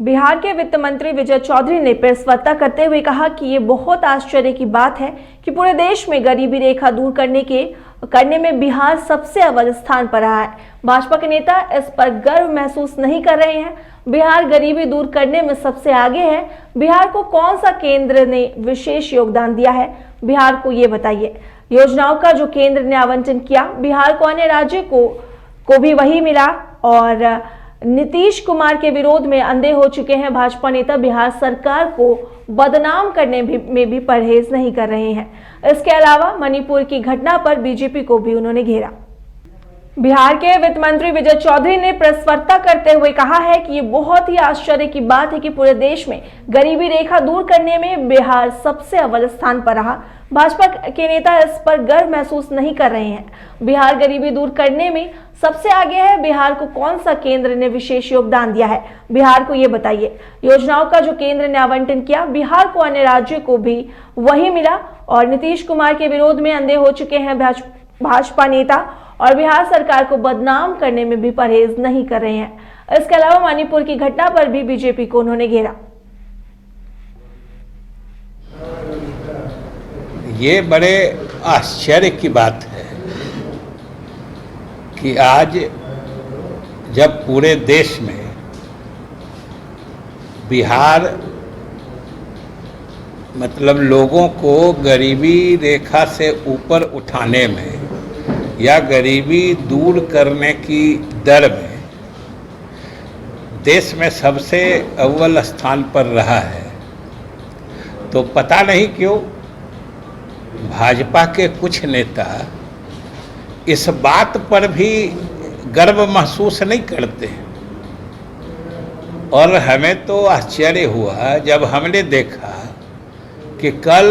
बिहार के वित्त मंत्री विजय चौधरी ने प्रेस वार्ता करते हुए कहा कि ये बहुत आश्चर्य की बात है कि पूरे देश में गरीबी रेखा दूर करने में बिहार सबसे अव्वल स्थान पर रहा है। भाजपा के नेता इस पर गर्व महसूस नहीं कर रहे हैं। बिहार गरीबी दूर करने में सबसे आगे है। बिहार को कौन सा केंद्र ने विशेष योगदान दिया है, बिहार को ये बताइए। योजनाओं का जो केंद्र ने आवंटन किया, बिहार को अन्य राज्य को भी वही मिला। और नीतीश कुमार के विरोध में अंधे हो चुके हैं भाजपा नेता। बिहार सरकार को बदनाम करने में भी परहेज नहीं कर रहे हैं। इसके अलावा मणिपुर की घटना पर बीजेपी को भी उन्होंने घेरा। बिहार के वित्त मंत्री विजय चौधरी ने प्रेस वार्ता करते हुए कहा है कि ये बहुत ही आश्चर्य की बात है कि पूरे देश में गरीबी रेखा दूर करने में बिहार सबसे अव्वल स्थान पर रहा। भाजपा के नेता इस पर गर्व महसूस नहीं कर रहे हैं। बिहार गरीबी दूर करने में सबसे आगे है। बिहार को कौन सा केंद्र ने विशेष योगदान दिया है, बिहार को ये बताइए। योजनाओं का जो केंद्र ने आवंटन किया, बिहार को अन्य राज्यों को भी वही मिला। और नीतीश कुमार के विरोध में अंधे हो चुके हैं भाजपा नेता और बिहार सरकार को बदनाम करने में भी परहेज नहीं कर रहे हैं। इसके अलावा मणिपुर की घटना पर भी बीजेपी को उन्होंने घेरा। ये बड़े आश्चर्य की बात है कि आज जब पूरे देश में बिहार मतलब लोगों को गरीबी रेखा से ऊपर उठाने में या गरीबी दूर करने की दर में देश में सबसे अव्वल स्थान पर रहा है, तो पता नहीं क्यों भाजपा के कुछ नेता इस बात पर भी गर्व महसूस नहीं करते। और हमें तो आश्चर्य हुआ जब हमने देखा कि कल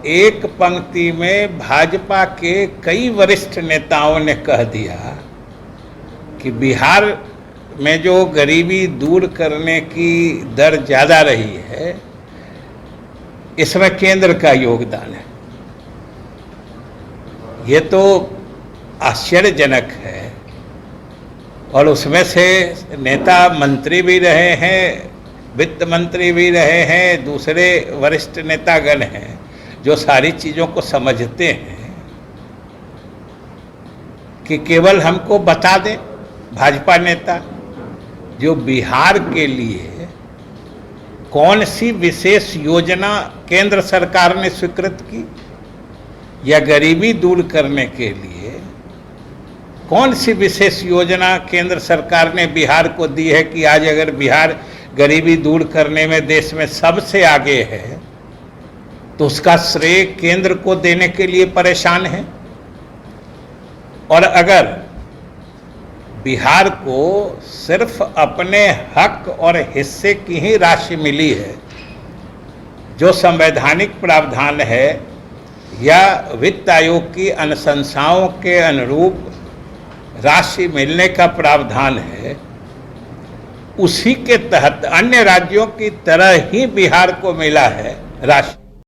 एक पंक्ति में भाजपा के कई वरिष्ठ नेताओं ने कह दिया कि बिहार में जो गरीबी दूर करने की दर ज़्यादा रही है, इसमें केंद्र का योगदान है। ये तो आश्चर्यजनक है। और उसमें से नेता मंत्री भी रहे हैं, वित्त मंत्री भी रहे हैं, दूसरे वरिष्ठ नेतागण हैं जो सारी चीज़ों को समझते हैं कि केवल हमको बता दें भाजपा नेता जो बिहार के लिए कौन सी विशेष योजना केंद्र सरकार ने स्वीकृत की या गरीबी दूर करने के लिए कौन सी विशेष योजना केंद्र सरकार ने बिहार को दी है कि आज अगर बिहार गरीबी दूर करने में देश में सबसे आगे है तो उसका श्रेय केंद्र को देने के लिए परेशान है। और अगर बिहार को सिर्फ अपने हक और हिस्से की ही राशि मिली है, जो संवैधानिक प्रावधान है या वित्त आयोग की अनुशंसाओं के अनुरूप राशि मिलने का प्रावधान है, उसी के तहत अन्य राज्यों की तरह ही बिहार को मिला है राशि।